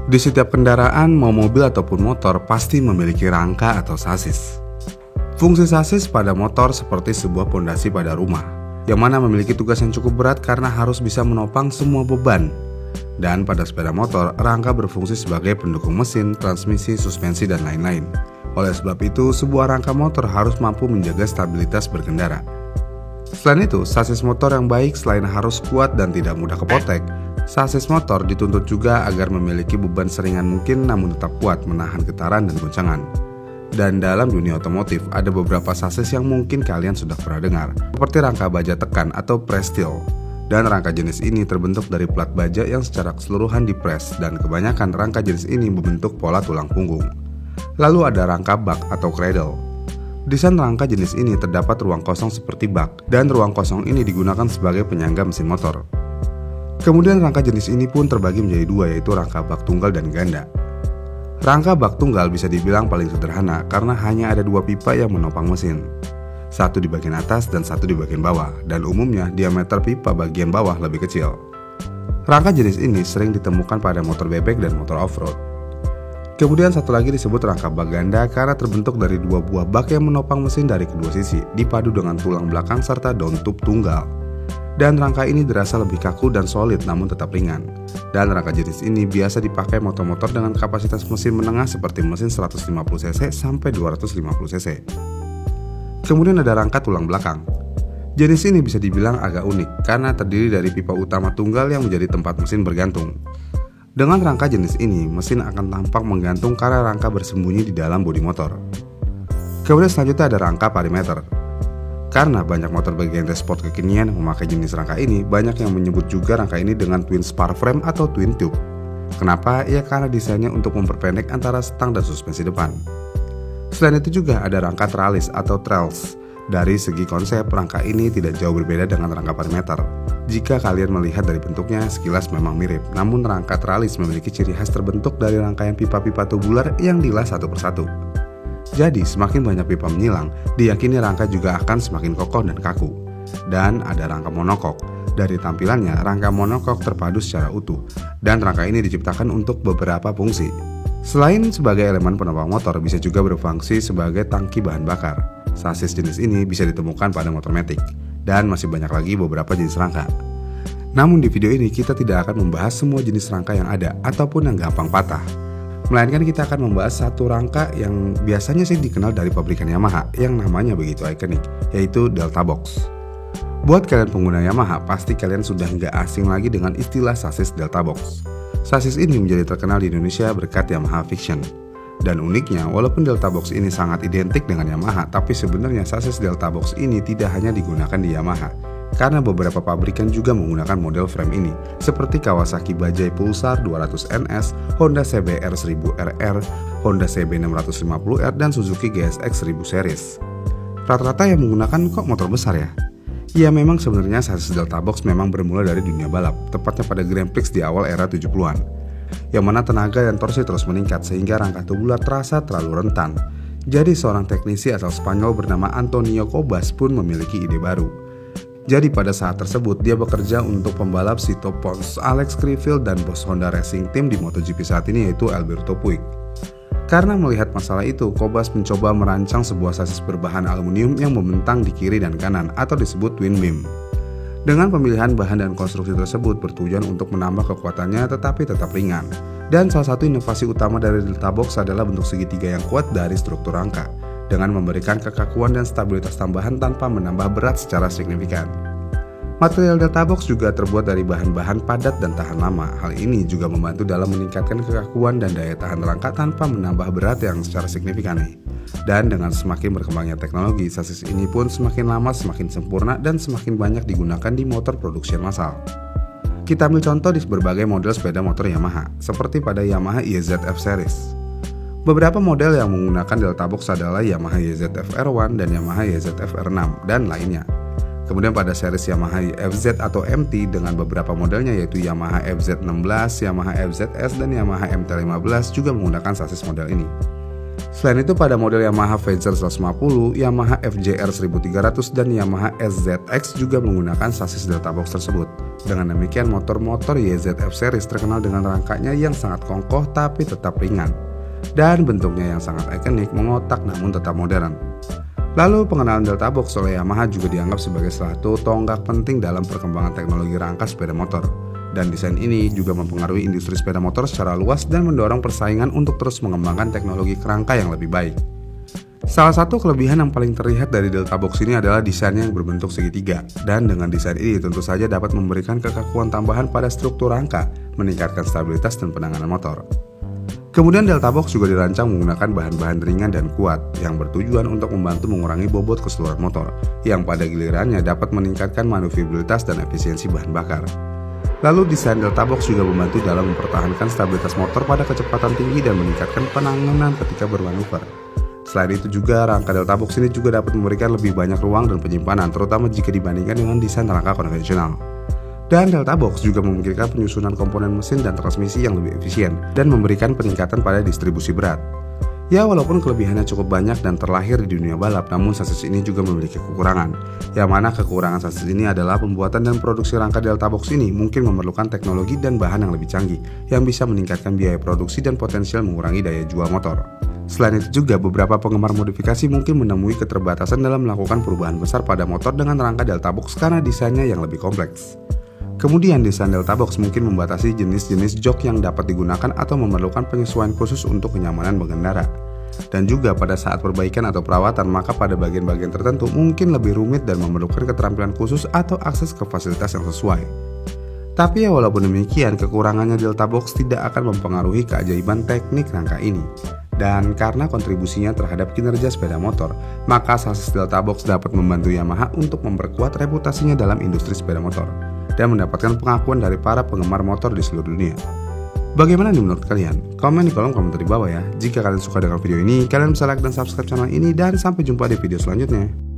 Di setiap kendaraan, mau mobil ataupun motor, pasti memiliki rangka atau sasis. Fungsi sasis pada motor seperti sebuah pondasi pada rumah, yang mana memiliki tugas yang cukup berat karena harus bisa menopang semua beban. Dan pada sepeda motor, rangka berfungsi sebagai pendukung mesin, transmisi, suspensi, dan lain-lain. Oleh sebab itu, sebuah rangka motor harus mampu menjaga stabilitas berkendara. Selain itu, sasis motor yang baik selain harus kuat dan tidak mudah kepotek, sasis motor dituntut juga agar memiliki beban seringan mungkin namun tetap kuat menahan getaran dan goncangan. Dan dalam dunia otomotif, ada beberapa sasis yang mungkin kalian sudah pernah dengar, seperti rangka baja tekan atau press steel. Dan rangka jenis ini terbentuk dari plat baja yang secara keseluruhan dipres, dan kebanyakan rangka jenis ini membentuk pola tulang punggung. Lalu ada rangka bak atau cradle. Desain rangka jenis ini terdapat ruang kosong seperti bak, dan ruang kosong ini digunakan sebagai penyangga mesin motor. Kemudian rangka jenis ini pun terbagi menjadi dua, yaitu rangka bak tunggal dan ganda. Rangka bak tunggal bisa dibilang paling sederhana karena hanya ada dua pipa yang menopang mesin. Satu di bagian atas dan satu di bagian bawah, dan umumnya diameter pipa bagian bawah lebih kecil. Rangka jenis ini sering ditemukan pada motor bebek dan motor off-road. Kemudian satu lagi disebut rangka bak ganda karena terbentuk dari dua buah bak yang menopang mesin dari kedua sisi, dipadu dengan tulang belakang serta daun tub tunggal. Dan rangka ini dirasa lebih kaku dan solid namun tetap ringan. Dan rangka jenis ini biasa dipakai motor-motor dengan kapasitas mesin menengah seperti mesin 150cc sampai 250cc. Kemudian ada rangka tulang belakang. Jenis ini bisa dibilang agak unik karena terdiri dari pipa utama tunggal yang menjadi tempat mesin bergantung. Dengan rangka jenis ini, mesin akan tampak menggantung karena rangka bersembunyi di dalam bodi motor. Kemudian selanjutnya ada rangka parimeter. Karena banyak motor bergenre sport kekinian memakai jenis rangka ini, banyak yang menyebut juga rangka ini dengan twin spar frame atau twin tube. Kenapa? Ya karena desainnya untuk memperpendek antara stang dan suspensi depan. Selain itu juga ada rangka tralis atau trails. Dari segi konsep, rangka ini tidak jauh berbeda dengan rangka parimeter. Jika kalian melihat dari bentuknya, sekilas memang mirip. Namun rangka tralis memiliki ciri khas terbentuk dari rangkaian pipa-pipa tubular yang dilas satu persatu. Jadi, semakin banyak pipa menyilang, diyakini rangka juga akan semakin kokoh dan kaku. Dan ada rangka monokok. Dari tampilannya, rangka monokok terpadu secara utuh. Dan rangka ini diciptakan untuk beberapa fungsi. Selain sebagai elemen penopang motor, bisa juga berfungsi sebagai tangki bahan bakar. Sasis jenis ini bisa ditemukan pada motor matic. Dan masih banyak lagi beberapa jenis rangka. Namun di video ini kita tidak akan membahas semua jenis rangka yang ada ataupun yang gampang patah. Melainkan kita akan membahas satu rangka yang biasanya sih dikenal dari pabrikan Yamaha yang namanya begitu ikonik, yaitu Delta Box. Buat kalian pengguna Yamaha, pasti kalian sudah nggak asing lagi dengan istilah sasis Delta Box. Sasis ini menjadi terkenal di Indonesia berkat Yamaha Fiction. Dan uniknya, walaupun Delta Box ini sangat identik dengan Yamaha, tapi sebenarnya sasis Delta Box ini tidak hanya digunakan di Yamaha, karena beberapa pabrikan juga menggunakan model frame ini, seperti Kawasaki Bajaj Pulsar 200NS, Honda CBR 1000RR, Honda CB 650R, dan Suzuki GSX 1000 series. Rata-rata yang menggunakan kok motor besar ya? Ya memang sebenarnya sasis Delta Box memang bermula dari dunia balap, tepatnya pada Grand Prix di awal era 70-an. Yang mana tenaga dan torsi terus meningkat sehingga rangka tubular terasa terlalu rentan. Jadi seorang teknisi asal Spanyol bernama Antonio Cobas pun memiliki ide baru. Jadi pada saat tersebut dia bekerja untuk pembalap Sito Pons, Alex Criville, dan bos Honda Racing Team di MotoGP saat ini yaitu Alberto Puig. Karena melihat masalah itu, Cobas mencoba merancang sebuah sasis berbahan aluminium yang membentang di kiri dan kanan atau disebut twin beam. Dengan pemilihan bahan dan konstruksi tersebut bertujuan untuk menambah kekuatannya tetapi tetap ringan. Dan salah satu inovasi utama dari Delta Box adalah bentuk segitiga yang kuat dari struktur rangka, dengan memberikan kekakuan dan stabilitas tambahan tanpa menambah berat secara signifikan. Material Delta Box juga terbuat dari bahan-bahan padat dan tahan lama. Hal ini juga membantu dalam meningkatkan kekakuan dan daya tahan rangka tanpa menambah berat yang secara signifikan nih. Dan dengan semakin berkembangnya teknologi, sasis ini pun semakin lama semakin sempurna dan semakin banyak digunakan di motor produksi massal. Kita ambil contoh di berbagai model sepeda motor Yamaha, seperti pada Yamaha YZF Series. Beberapa model yang menggunakan Delta Box adalah Yamaha YZF R1 dan Yamaha YZF R6 dan lainnya. Kemudian pada series Yamaha FZ atau MT dengan beberapa modelnya yaitu Yamaha FZ16, Yamaha FZS, dan Yamaha MT15 juga menggunakan sasis model ini. Selain itu pada model Yamaha Venture 150, Yamaha FJR 1300 dan Yamaha SZX juga menggunakan sasis Delta Box tersebut. Dengan demikian motor-motor YZF series terkenal dengan rangkanya yang sangat kokoh tapi tetap ringan, dan bentuknya yang sangat ikonik, mengotak namun tetap modern. Lalu pengenalan Delta Box oleh Yamaha juga dianggap sebagai suatu tonggak penting dalam perkembangan teknologi rangka sepeda motor. Dan desain ini juga mempengaruhi industri sepeda motor secara luas dan mendorong persaingan untuk terus mengembangkan teknologi kerangka yang lebih baik. Salah satu kelebihan yang paling terlihat dari Delta Box ini adalah desainnya yang berbentuk segitiga, dan dengan desain ini tentu saja dapat memberikan kekakuan tambahan pada struktur rangka, meningkatkan stabilitas dan penanganan motor. Kemudian Delta Box juga dirancang menggunakan bahan-bahan ringan dan kuat yang bertujuan untuk membantu mengurangi bobot keseluruhan motor, yang pada gilirannya dapat meningkatkan maneuverabilitas dan efisiensi bahan bakar. Lalu desain Delta Box juga membantu dalam mempertahankan stabilitas motor pada kecepatan tinggi dan meningkatkan penanganan ketika bermanuver. Selain itu juga rangka Delta Box ini juga dapat memberikan lebih banyak ruang dan penyimpanan, terutama jika dibandingkan dengan desain rangka konvensional. Dan Delta Box juga memungkinkan penyusunan komponen mesin dan transmisi yang lebih efisien dan memberikan peningkatan pada distribusi berat. Ya, walaupun kelebihannya cukup banyak dan terlahir di dunia balap, namun sasis ini juga memiliki kekurangan. Yang mana kekurangan sasis ini adalah pembuatan dan produksi rangka Delta Box ini mungkin memerlukan teknologi dan bahan yang lebih canggih, yang bisa meningkatkan biaya produksi dan potensial mengurangi daya jual motor. Selain itu juga beberapa penggemar modifikasi mungkin menemui keterbatasan dalam melakukan perubahan besar pada motor dengan rangka Delta Box karena desainnya yang lebih kompleks. Kemudian desain Delta Box mungkin membatasi jenis-jenis jok yang dapat digunakan atau memerlukan penyesuaian khusus untuk kenyamanan pengendara. Dan juga pada saat perbaikan atau perawatan, maka pada bagian-bagian tertentu mungkin lebih rumit dan memerlukan keterampilan khusus atau akses ke fasilitas yang sesuai. Tapi ya walaupun demikian, kekurangannya Delta Box tidak akan mempengaruhi keajaiban teknik rangka ini. Dan karena kontribusinya terhadap kinerja sepeda motor, maka sasis Delta Box dapat membantu Yamaha untuk memperkuat reputasinya dalam industri sepeda motor dan mendapatkan pengakuan dari para penggemar motor di seluruh dunia. Bagaimana nih menurut kalian? Komen di kolom komentar di bawah ya. Jika kalian suka dengan video ini, kalian bisa like dan subscribe channel ini, dan sampai jumpa di video selanjutnya.